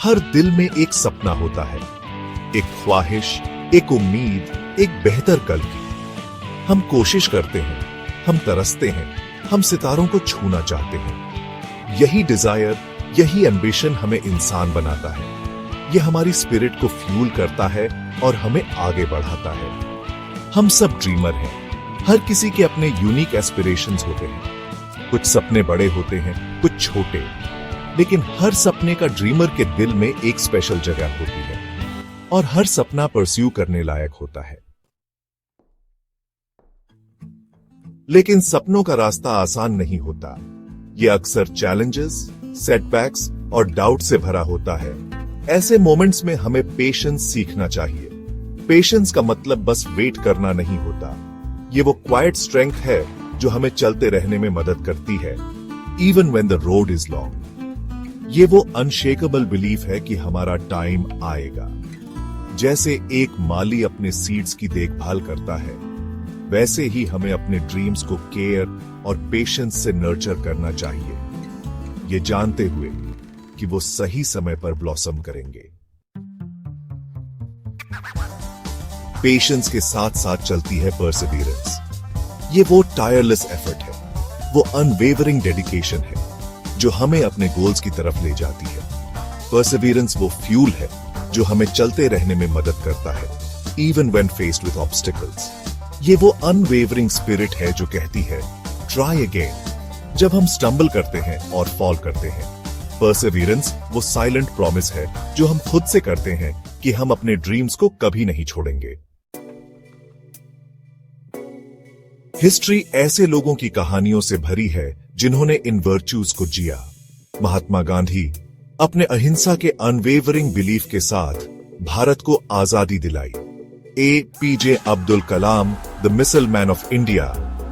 हर दिल में एक सपना होता है, एक ख्वाहिश, एक उम्मीद, एक बेहतर कल की। हम कोशिश करते हैं, हम तरसते हैं, हम सितारों को छूना चाहते हैं। यही डिजायर, यही एम्बिशन हमें इंसान बनाता है। यह हमारी स्पिरिट को फ्यूल करता है और हमें आगे बढ़ाता है। हम सब ड्रीमर हैं। हर किसी के अपने यूनिक एस्पिरेशंस होते हैं। कुछ सपने बड़े होते हैं, कुछ छोटे, लेकिन हर सपने का ड्रीमर के दिल में एक स्पेशल जगह होती है और हर सपना परस्यू करने लायक होता है। लेकिन सपनों का रास्ता आसान नहीं होता। यह अक्सर चैलेंजेस, सेटबैक्स और डाउट से भरा होता है। ऐसे मोमेंट्स में हमें पेशेंस सीखना चाहिए। पेशेंस का मतलब बस वेट करना नहीं होता। ये वो क्वाइट स्ट्रेंथ है जो हमें चलते रहने में मदद करती है, even when the road is long. ये वो अनशेकेबल बिलीफ है कि हमारा टाइम आएगा। जैसे एक माली अपने सीड्स की देखभाल करता है, वैसे ही हमें अपने ड्रीम्स को केयर और पेशेंस से नर्चर करना चाहिए, ये जानते हुए कि वो सही समय पर ब्लॉसम करेंगे। पेशेंस के साथ साथ चलती है परसिवियरेंस। ये वो टायरलेस एफर्ट है, वो अनवेवरिंग डेडिकेशन है जो हमें अपने गोल्स की तरफ ले जाती है। परसिवियरेंस वो फ्यूल है जो हमें चलते रहने में मदद करता है, even when faced with obstacles. ये वो अनवेवरिंग स्पिरिट है जो कहती है, ट्राई अगेन, जब हम स्टंबल करते हैं और फॉल करते हैं। परसिवियरेंस वो साइलेंट प्रॉमिस है जो हम खुद से करते हैं कि हम अपने ड्रीम्स को कभी नहीं छोड़ेंगे। हिस्ट्री ऐसे लोगों की कहानियों से भरी है जिन्होंने इन वर्च्यूज को जिया। महात्मा गांधी अपने अहिंसा के अनवेवरिंग बिलीफ के साथ भारत को आजादी दिलाई। APJ Abdul Kalam, the missile man of India,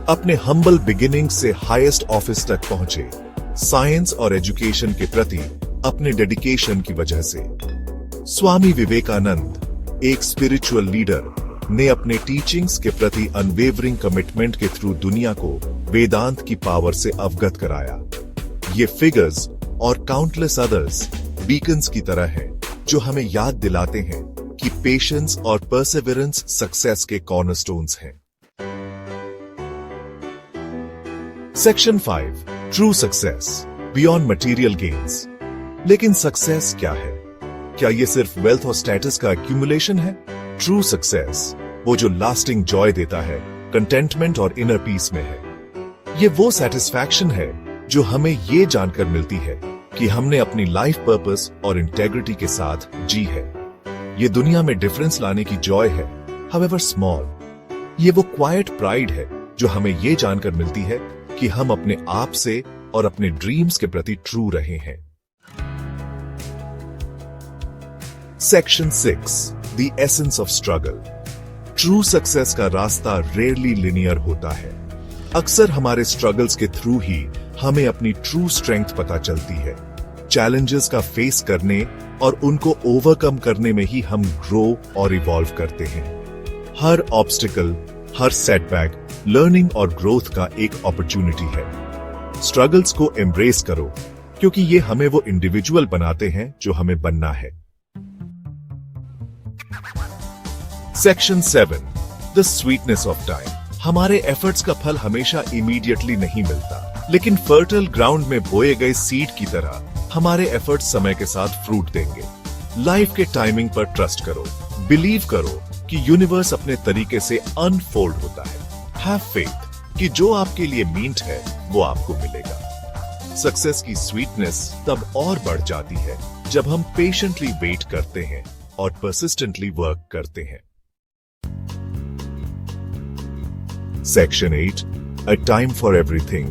अपने हम्बल बिगिनिंग से हाईएस्ट ऑफिस तक पहुंचे, साइंस और एजुकेशन के प्रति अपने डेडिकेशन की वजह से। स्वामी विवेकानंद, एक स्पिरिचुअल लीडर, ने अपने टीचिंग्स के प्रति अनवेवरिंग कमिटमेंट के थ्रू दुनिया को वेदांत की पावर से अवगत कराया। ये फिगर्स और काउंटलेस अदर्स बीकन्स की तरह हैं जो हमें याद दिलाते हैं कि पेशेंस और परसिवियरेंस सक्सेस के कॉर्नरस्टोन्स हैं। Section 5, true success beyond material gains. लेकिन सक्सेस क्या है? क्या ये सिर्फ वेल्थ और स्टेटस का एक्यूमुलेशन है? ट्रू सक्सेस वो जो लास्टिंग जॉय देता है, कंटेंटमेंट और इनर पीस में है। ये वो सेटिस्फैक्शन है जो हमें ये जानकर मिलती है कि हमने अपनी लाइफ पर्पस और इंटेग्रिटी के साथ जी है। ये दुनिया में डिफरेंस लाने की जॉय है, हाउएवर स्मॉल। ये वो क्वाइट प्राइड है जो हमें ये जानकर मिलती है कि हम अपने आप से और अपने ड्रीम्स के प्रति ट्रू रहे हैं। Section 6, the essence of struggle. True success का रास्ता रेयरली लिनियर होता है। अक्सर हमारे स्ट्रगल्स के थ्रू ही हमें अपनी ट्रू स्ट्रेंथ पता चलती है। चैलेंजेस का फेस करने और उनको ओवरकम करने में ही हम ग्रो और इवॉल्व करते हैं। हर ऑब्स्टिकल, हर सेटबैक लर्निंग और ग्रोथ का एक अपॉर्चुनिटी है। स्ट्रगल्स को एम्ब्रेस करो क्योंकि ये हमें वो इंडिविजुअल बनाते हैं जो हमें बनना है। Section 7, the sweetness of time. हमारे एफर्ट्स का फल हमेशा इमीडिएटली नहीं मिलता, लेकिन फर्टाइल ग्राउंड में बोए गए सीड की तरह हमारे एफर्ट्स समय के साथ फ्रूट देंगे। लाइफ के टाइमिंग पर ट्रस्ट करो। बिलीव करो कि यूनिवर्स अपने तरीके से अनफोल्ड होता है। हैव फेथ कि जो आपके लिए मींट है वो आपको मिलेगा। सक्सेस की स्वीटनेस तब और बढ़ जाती है जब हम पेशेंटली वेट करते हैं और परसिस्टेंटली वर्क करते हैं। Section 8, a time for everything.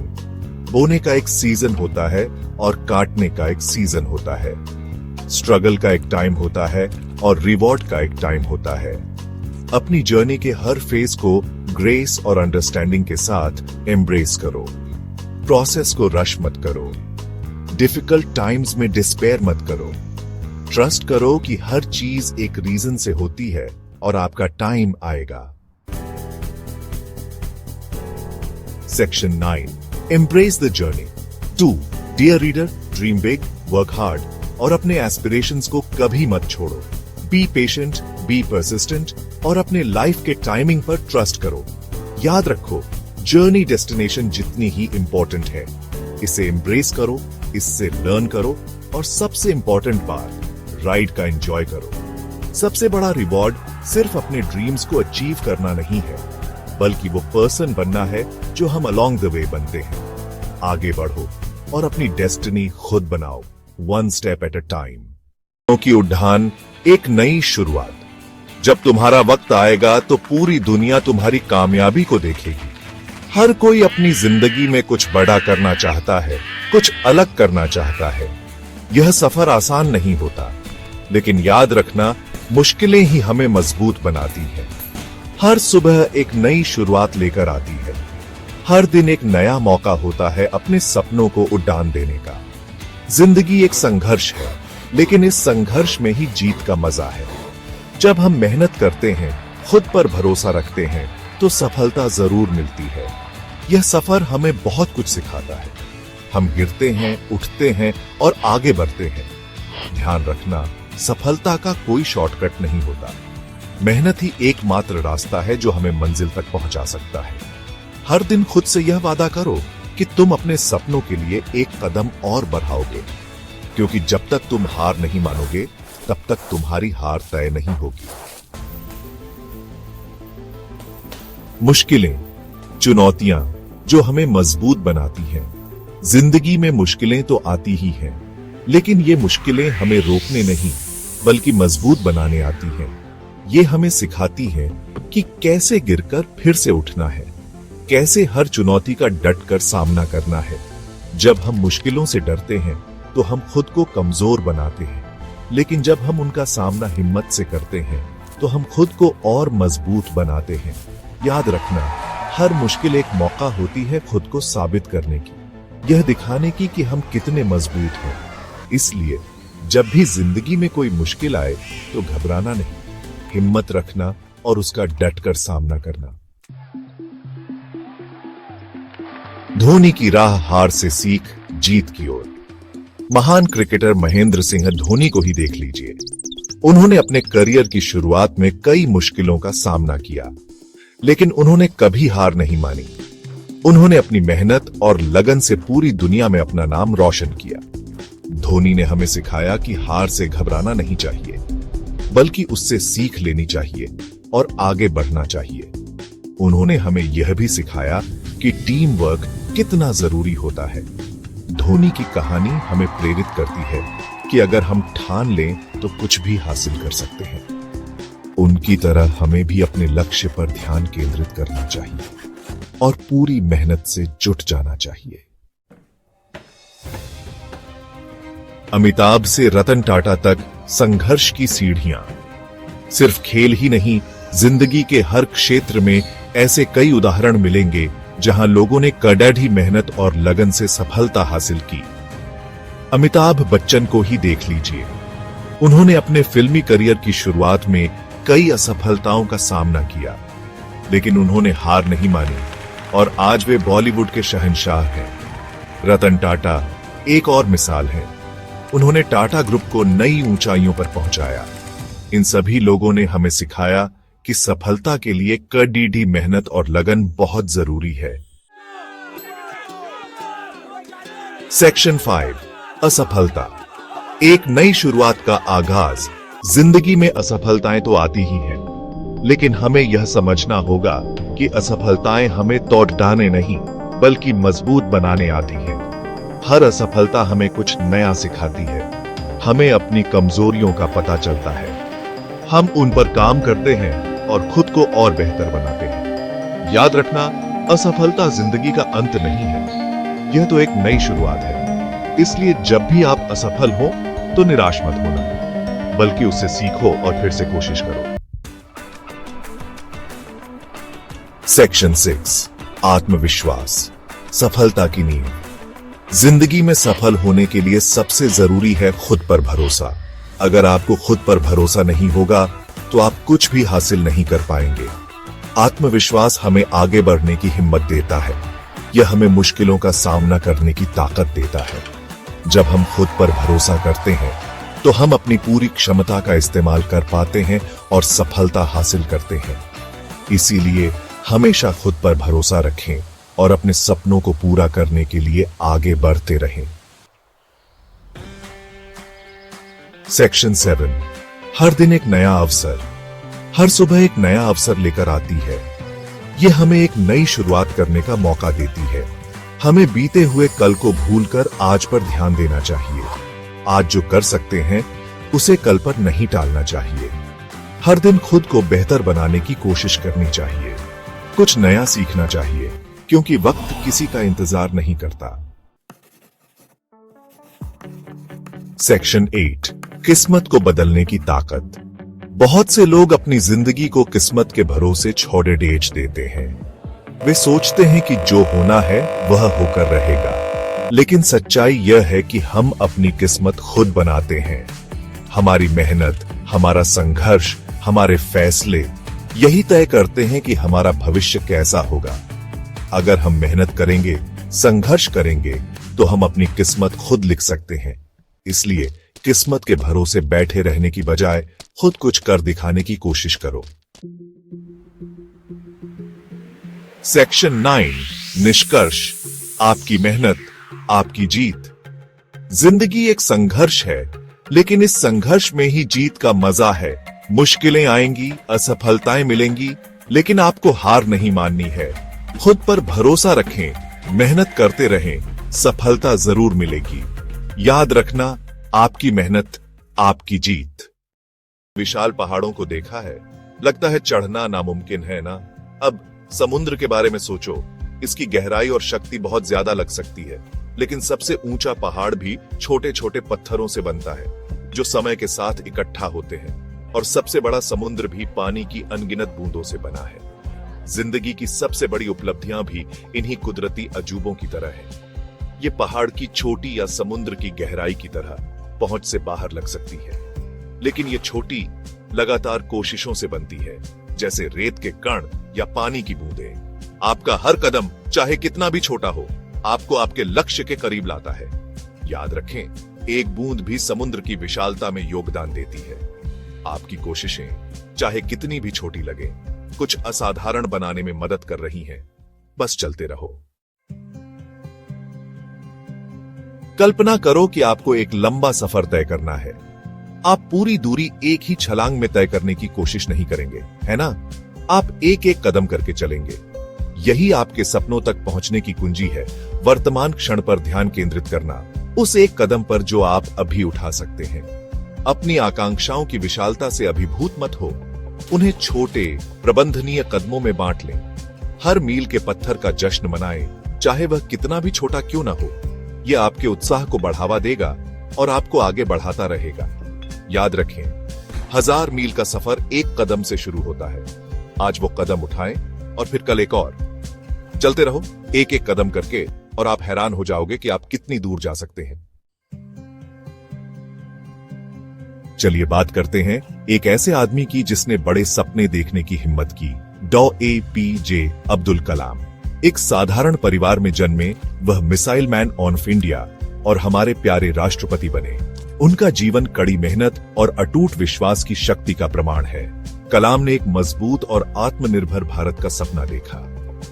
बोने का एक सीजन होता है और काटने का एक सीजन होता है। स्ट्रगल का एक टाइम होता है और रिवॉर्ड का एक टाइम होता है। अपनी जर्नी के हर फेज को ग्रेस और अंडरस्टैंडिंग के साथ एम्ब्रेस करो। प्रोसेस को रश मत करो। डिफिकल्ट टाइम्स में डिस्पेयर मत करो। ट्रस्ट करो कि हर चीज एक रीजन से होती है और आपका टाइम आएगा। Section 9, embrace the journey. 2, dear reader, dream big, work hard, और अपने एस्पिरेशंस को कभी मत छोड़ो। बी पेशेंट, बी परसिस्टेंट और अपने लाइफ के टाइमिंग पर ट्रस्ट करो। याद रखो, जर्नी डेस्टिनेशन जितनी ही इंपॉर्टेंट है। इसे एम्ब्रेस करो, इससे लर्न करो और सबसे इंपॉर्टेंट बात, राइड का एंजॉय करो। सबसे बड़ा रिवॉर्ड सिर्फ अपने ड्रीम्स को अचीव करना नहीं है, बल्कि वो पर्सन बनना है जो हम अलोंग द वे बनते हैं। आगे बढ़ो और अपनी डेस्टिनी खुद बनाओ, one step at a time. की उड़ान, एक नई शुरुआत। जब तुम्हारा वक्त आएगा तो पूरी दुनिया तुम्हारी कामयाबी को देखेगी। हर कोई अपनी जिंदगी में कुछ बड़ा करना चाहता है, कुछ अलग करना चाहता है। यह सफर आसान नहीं होता, लेकिन याद रखना, मुश्किलें ही हमें मजबूत बनाती हैं। हर सुबह एक नई शुरुआत लेकर आती है। हर दिन एक नया मौका होता है अपने सपनों को उड़ान देने का। जिंदगी एक संघर्ष है, लेकिन इस संघर्ष में ही जीत का मजा है। जब हम मेहनत करते हैं, खुद पर भरोसा रखते हैं, तो सफलता जरूर मिलती है। यह सफर हमें बहुत कुछ सिखाता है। हम गिरते हैं, उठते हैं और आगे बढ़ते हैं। ध्यान रखना, सफलता का कोई शॉर्टकट नहीं होता। मेहनत ही एकमात्र रास्ता है जो हमें मंजिल तक पहुंचा सकता है। हर दिन खुद से यह वादा करो कि तुम अपने सपनों के लिए एक कदम और बढ़ाओगे, क्योंकि जब तक तुम हार नहीं मानोगे, तब तक तुम्हारी हार तय नहीं होगी। मुश्किलें, चुनौतियां जो हमें मजबूत बनाती हैं। जिंदगी में मुश्किलें तो आती ही हैं, लेकिन ये मुश्किलें हमें रोकने नहीं, बल्कि मजबूत बनाने आती हैं। ये हमें सिखाती हैं कि कैसे गिरकर फिर से उठना है, कैसे हर चुनौती का डटकर सामना करना है। जब हम मुश्किलों से डरते हैं, तो हम खुद को कमजोर बनाते हैं, लेकिन जब हम उनका सामना हिम्मत से करते हैं, तो हम खुद को और मजबूत बनाते हैं। याद रखना, हर मुश्किल एक मौका होती है खुद को साबित करने की, यह दिखाने की कि हम कितने मजबूत हैं। इसलिए जब भी जिंदगी में कोई मुश्किल आए, तो घबराना नहीं, हिम्मत रखना और उसका डटकर सामना करना। धोनी की राह, हार से सीख, जीत की ओर। महान क्रिकेटर महेंद्र सिंह धोनी को ही देख लीजिए। उन्होंने अपने करियर की शुरुआत में कई मुश्किलों का सामना किया, लेकिन उन्होंने कभी हार नहीं मानी। उन्होंने अपनी मेहनत और लगन से पूरी दुनिया में अपना नाम रोशन किया। धोनी ने हमें सिखाया कि हार से घबराना नहीं चाहिए, बल्कि उससे सीख लेनी चाहिए और आगे बढ़ना चाहिए। उन्होंने हमें यह भी सिखाया कि टीम वर्क कितना जरूरी होता है। धोनी की कहानी हमें प्रेरित करती है कि अगर हम ठान लें तो कुछ भी हासिल कर सकते हैं। उनकी तरह हमें भी अपने लक्ष्य पर ध्यान केंद्रित करना चाहिए और पूरी मेहनत से जुट जाना चाहिए। अमिताभ से रतन टाटा तक संघर्ष की सीढ़ियां। सिर्फ खेल ही नहीं, जिंदगी के हर क्षेत्र में ऐसे कई उदाहरण मिलेंगे जहां लोगों ने कड़ी मेहनत और लगन से सफलता हासिल की। अमिताभ बच्चन को ही देख लीजिए। उन्होंने अपने फिल्मी करियर की शुरुआत में कई असफलताओं का सामना किया, लेकिन उन्होंने हार नहीं मानी और आज वे बॉलीवुड के शहंशाह हैं। रतन टाटा एक और मिसाल है। उन्होंने टाटा ग्रुप को नई ऊंचाइयों पर पहुंचाया। इन सभी लोगों ने हमें सिखाया कि सफलता के लिए कड़ी मेहनत और लगन बहुत जरूरी है। सेक्शन 5, असफलता। एक नई शुरुआत का आगाज। जिंदगी में असफलताएं तो आती ही हैं, लेकिन हमें यह समझना होगा कि असफलताएं हमें तोड़ने नहीं, बल्कि मजबूत बनाने आती हैं। हर असफलता हमें कुछ नया सिखाती है। हमें अपनी कमजोरियों का पता चलता है। हम उन पर काम करते हैं और खुद को और बेहतर बनाते हैं। याद रखना, असफलता जिंदगी का अंत नहीं है, यह तो एक नई शुरुआत है। इसलिए जब भी आप असफल हो तो निराश मत होना, बल्कि उससे सीखो और फिर से कोशिश करो। सेक्शन 6, आत्मविश्वास, सफलता की नींव। जिंदगी में सफल होने के लिए सबसे जरूरी है खुद पर भरोसा। अगर आपको खुद पर भरोसा नहीं होगा तो आप कुछ भी हासिल नहीं कर पाएंगे। आत्मविश्वास हमें आगे बढ़ने की हिम्मत देता है। यह हमें मुश्किलों का सामना करने की ताकत देता है। जब हम खुद पर भरोसा करते हैं तो हम अपनी पूरी क्षमता का इस्तेमाल कर पाते हैं और सफलता हासिल करते हैं। इसीलिए हमेशा खुद पर भरोसा रखें और अपने सपनों को पूरा करने के लिए आगे बढ़ते रहें। सेक्शन 7, हर दिन एक नया अवसर। हर सुबह एक नया अवसर लेकर आती है। यह हमें एक नई शुरुआत करने का मौका देती है। हमें बीते हुए कल को भूलकर आज पर ध्यान देना चाहिए। आज जो कर सकते हैं उसे कल पर नहीं टालना चाहिए। हर दिन खुद को बेहतर बनाने की कोशिश करनी चाहिए। कुछ नया सीखना चाहिए, क्योंकि वक्त किसी का इंतजार नहीं करता। सेक्शन 8, किस्मत को बदलने की ताकत। बहुत से लोग अपनी जिंदगी को किस्मत के भरोसे छोड़ डेच देते हैं। वे सोचते हैं कि जो होना है वह होकर रहेगा, लेकिन सच्चाई यह है कि हम अपनी किस्मत खुद बनाते हैं। हमारी मेहनत, हमारा संघर्ष, हमारे फैसले यही तय करते हैं कि हमारा भविष्य कैसा होगा। अगर हम मेहनत करेंगे, संघर्ष करेंगे, तो हम अपनी किस्मत खुद लिख सकते हैं। इसलिए किस्मत के भरोसे बैठे रहने की बजाय खुद कुछ कर दिखाने की कोशिश करो। सेक्शन 9, निष्कर्ष। आपकी मेहनत, आपकी जीत। जिंदगी एक संघर्ष है, लेकिन इस संघर्ष में ही जीत का मजा है। मुश्किलें आएंगी, असफलताएं मिलेंगी, लेकिन आपको हार नहीं माननी है। खुद पर भरोसा रखें, मेहनत करते रहें, सफलता जरूर मिलेगी। याद रखना, आपकी मेहनत, आपकी जीत। विशाल पहाड़ों को देखा है, लगता है चढ़ना नामुमकिन है ना। अब समुद्र के बारे में सोचो, इसकी गहराई और शक्ति बहुत ज्यादा लग सकती है, लेकिन सबसे ऊंचा पहाड़ भी छोटे छोटे पत्थरों से बनता है, जो समय के साथ इकट्ठा होते हैं। और सबसे बड़ा समुद्र भी पानी की अनगिनत बूंदों से बना है। जिंदगी की सबसे बड़ी उपलब्धियां भी इन्हीं कुदरती अजूबों की तरह है। ये पहाड़ की छोटी या समुद्र की गहराई की तरह पहुंच से बाहर लग सकती है, लेकिन ये छोटी लगातार कोशिशों से बनती है, जैसे रेत के कण या पानी की बूंदें। आपका हर कदम, चाहे कितना भी छोटा हो, आपको आपके लक्ष्य के करीब लाता है। याद रखें, एक बूंद भी समुद्र की विशालता में योगदान देती है। आपकी कोशिशें, चाहे कितनी भी छोटी लगे, कुछ असाधारण बनाने में मदद कर रही हैं। बस चलते रहो। कल्पना करो कि आपको एक लंबा सफर तय करना है। आप पूरी दूरी एक ही छलांग में तय करने की कोशिश नहीं करेंगे, है ना? आप एक एक कदम करके चलेंगे। यही आपके सपनों तक पहुंचने की कुंजी है। वर्तमान क्षण पर ध्यान केंद्रित करना, उस एक कदम पर जो आप अभी उठा सकते हैं। अपनी आकांक्षाओं की विशालता से अभिभूत मत हो, उन्हें छोटे प्रबंधनीय कदमों में बांट लें। हर मील के पत्थर का जश्न मनाएं, चाहे वह कितना भी छोटा क्यों ना हो। यह आपके उत्साह को बढ़ावा देगा और आपको आगे बढ़ाता रहेगा। याद रखें, 1000 मील का सफर एक कदम से शुरू होता है। आज वो कदम उठाएं और फिर कल एक और। चलते रहो एक एक कदम करके, और आप हैरान हो जाओगे कि आप कितनी दूर जा सकते हैं। चलिए बात करते हैं एक ऐसे आदमी की जिसने बड़े सपने देखने की हिम्मत की। डॉ. APJ अब्दुल कलाम। एक साधारण परिवार में जन्मे वह मिसाइल मैन ऑफ इंडिया और हमारे प्यारे राष्ट्रपति बने। उनका जीवन कड़ी मेहनत और अटूट विश्वास की शक्ति का प्रमाण है। कलाम ने एक मजबूत और आत्मनिर्भर भारत का सपना देखा।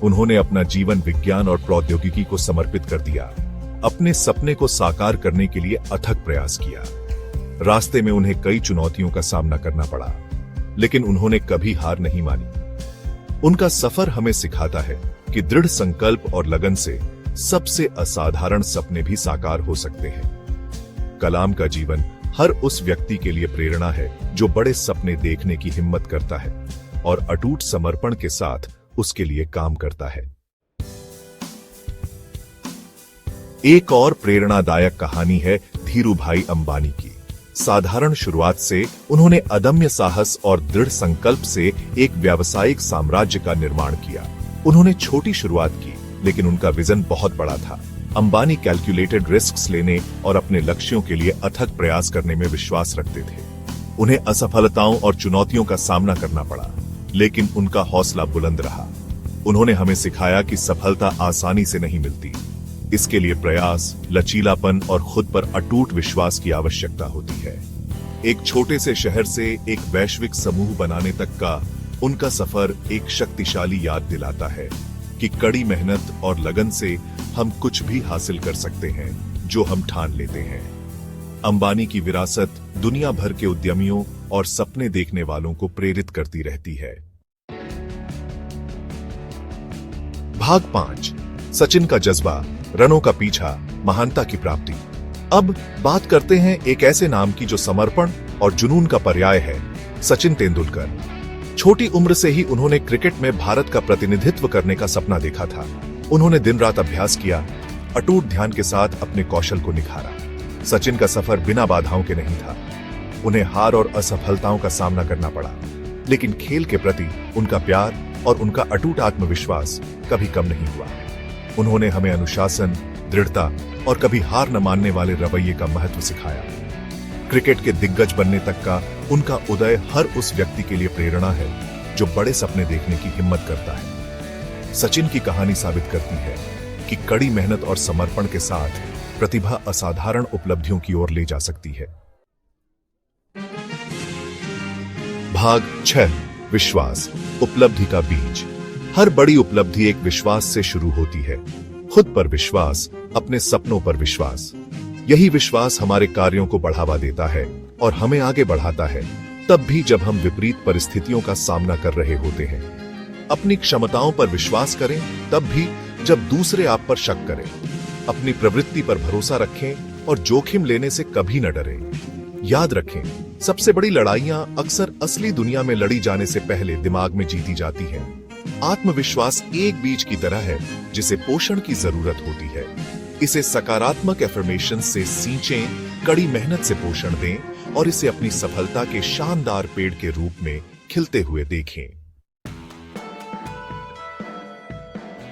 उन्होंने अपना जीवन विज्ञान और प्रौद्योगिकी को समर्पित कर दिया। अपने सपने को साकार करने के लिए अथक प्रयास किया। रास्ते में उन्हें कई चुनौतियों का सामना करना पड़ा, लेकिन उन्होंने कभी हार नहीं मानी। उनका सफर हमें सिखाता है कि दृढ़ संकल्प और लगन से सबसे असाधारण सपने भी साकार हो सकते हैं। कलाम का जीवन हर उस व्यक्ति के लिए प्रेरणा है जो बड़े सपने देखने की हिम्मत करता है और अटूट समर्पण के साथ उसके लिए काम करता है। एक और प्रेरणादायक कहानी है धीरूभाई अंबानी की। साधारण शुरुआत से उन्होंने अदम्य साहस और दृढ़ संकल्प से एक व्यावसायिक साम्राज्य का निर्माण किया। उन्होंने छोटी शुरुआत की, लेकिन उनका विजन बहुत बड़ा था। अंबानी कैलकुलेटेड रिस्क्स लेने और अपने लक्ष्यों के लिए अथक प्रयास करने में विश्वास रखते थे। उन्हें असफलताओं और चुनौतियों का सामना करना पड़ा, लेकिन उनका हौसला बुलंद रहा। उन्होंने हमें सिखाया कि सफलता आसानी से नहीं मिलती। इसके लिए प्रयास, लचीलापन और खुद पर अटूट विश्वास की आवश्यकता होती है। एक छोटे से शहर से एक वैश्विक समूह बनाने तक का उनका सफर एक शक्तिशाली याद दिलाता है कि कड़ी मेहनत और लगन से हम कुछ भी हासिल कर सकते हैं जो हम ठान लेते हैं। अंबानी की विरासत दुनिया भर के उद्यमियों और सपने देखने वालों को प्रेरित करती रहती है। भाग 5, सचिन का जज्बा, रनों का पीछा, महानता की प्राप्ति। अब बात करते हैं एक ऐसे नाम की जो समर्पण और जुनून का पर्याय है, सचिन तेंदुलकर। छोटी उम्र से ही उन्होंने क्रिकेट में भारत का प्रतिनिधित्व करने का सपना देखा था। उन्होंने दिन रात अभ्यास किया, अटूट ध्यान के साथ अपने कौशल को निखारा। सचिन का सफर बिना बाधाओं के नहीं था। उन्हें हार और असफलताओं का सामना करना पड़ा, लेकिन खेल के प्रति उनका प्यार और उनका अटूट आत्मविश्वास कभी कम नहीं हुआ। उन्होंने हमें अनुशासन, दृढ़ता और कभी हार न मानने वाले रवैये का महत्व सिखाया। क्रिकेट के दिग्गज बनने तक का उनका उदय हर उस व्यक्ति के लिए प्रेरणा है जो बड़े सपने देखने की हिम्मत करता है। सचिन की कहानी साबित करती है कि कड़ी मेहनत और समर्पण के साथ प्रतिभा असाधारण उपलब्धियों की ओर ले जा सकती है। भाग 6, विश्वास, उपलब्धि का बीज। हर बड़ी उपलब्धि एक विश्वास से शुरू होती है। खुद पर विश्वास, अपने सपनों पर विश्वास। यही विश्वास हमारे कार्यों को बढ़ावा देता है और हमें आगे बढ़ाता है, तब भी जब हम विपरीत परिस्थितियों का सामना कर रहे होते हैं। अपनी क्षमताओं पर विश्वास करें, तब भी जब दूसरे आप पर शक करें। अपनी प्रवृत्ति पर भरोसा रखें और जोखिम लेने से कभी न डरें। याद रखें, सबसे बड़ी लड़ाइयां अक्सर असली दुनिया में लड़ी जाने से पहले दिमाग में जीती जाती हैं। आत्मविश्वास एक बीज की तरह है जिसे पोषण की जरूरत होती है। इसे सकारात्मक एफर्मेशन से सींचें, कड़ी मेहनत से पोषण दें और इसे अपनी सफलता के शानदार पेड़ के रूप में खिलते हुए देखें।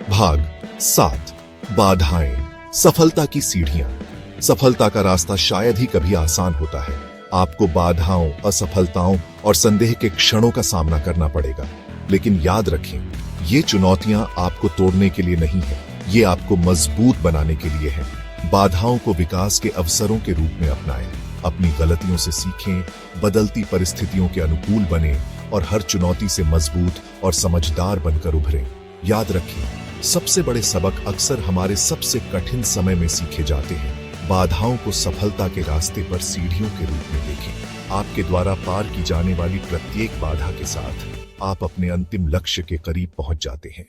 भाग 7, बाधाएं, सफलता की सीढ़ियां। सफलता का रास्ता शायद ही कभी आसान होता है। आपको बाधाओं, असफलताओं और संदेह के क्षणों का सामना करना पड़ेगा, लेकिन याद रखें, ये चुनौतियां आपको तोड़ने के लिए नहीं है, ये आपको मजबूत बनाने के लिए है। बाधाओं को विकास के अवसरों के रूप में अपनाएं, अपनी गलतियों से सीखें, बदलती परिस्थितियों के अनुकूल बने और हर चुनौती से मजबूत और समझदार बनकर उभरें। याद रखें, सबसे बड़े सबक अक्सर हमारे सबसे कठिन समय में सीखे जाते हैं। बाधाओं को सफलता के रास्ते पर सीढ़ियों के रूप में देखें। आपके द्वारा पार की जाने वाली प्रत्येक बाधा के साथ आप अपने अंतिम लक्ष्य के करीब पहुंच जाते हैं।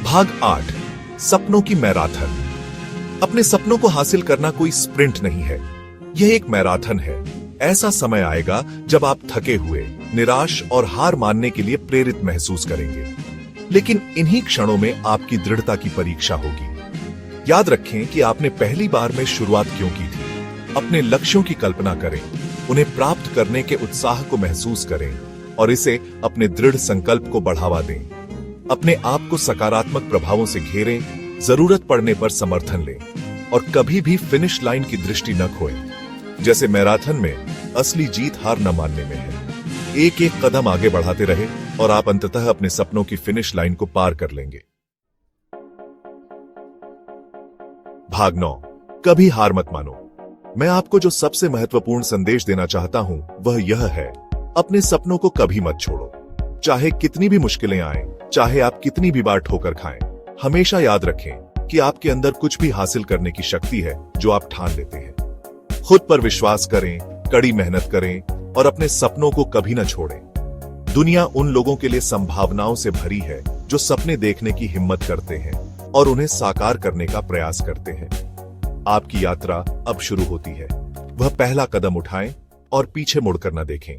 भाग 8, सपनों की मैराथन। अपने सपनों को हासिल करना कोई स्प्रिंट नहीं है, यह एक मैराथन है। ऐसा समय आएगा जब आप थके हुए, निराश और हार मानने के लिए प्रेरित महसूस करेंगे, लेकिन इन्हीं क्षणों में आपकी दृढ़ता की परीक्षा होगी। याद रखें कि आपने पहली बार में शुरुआत क्यों की थी। अपने लक्ष्यों की कल्पना करें, उन्हें प्राप्त करने के उत्साह को महसूस करें और इसे अपने दृढ़ संकल्प को बढ़ावा दें। अपने आप को सकारात्मक प्रभावों से घेरें, जरूरत पड़ने पर समर्थन लें और कभी भी फिनिश लाइन की दृष्टि न खोएं। जैसे मैराथन में असली जीत हार न मानने में है। एक एक कदम आगे बढ़ाते रहे और आप अंततः अपने सपनों की फिनिश लाइन को पार कर लेंगे। भाग 9, कभी हार मत मानो। मैं आपको जो सबसे महत्वपूर्ण संदेश देना चाहता हूं वह यह है, अपने सपनों को कभी मत छोड़ो। चाहे कितनी भी मुश्किलें आएं, चाहे आप कितनी भी बार ठोकर खाएं, हमेशा याद रखें कि आपके अंदर कुछ भी हासिल करने की शक्ति है जो आप ठान लेते हैं। खुद पर विश्वास करें, कड़ी मेहनत करें और अपने सपनों को कभी न छोड़ें। दुनिया उन लोगों के लिए संभावनाओं से भरी है जो सपने देखने की हिम्मत करते हैं और उन्हें साकार करने का प्रयास करते हैं। आपकी यात्रा अब शुरू होती है। वह पहला कदम उठाएं और पीछे मुड़कर न देखें।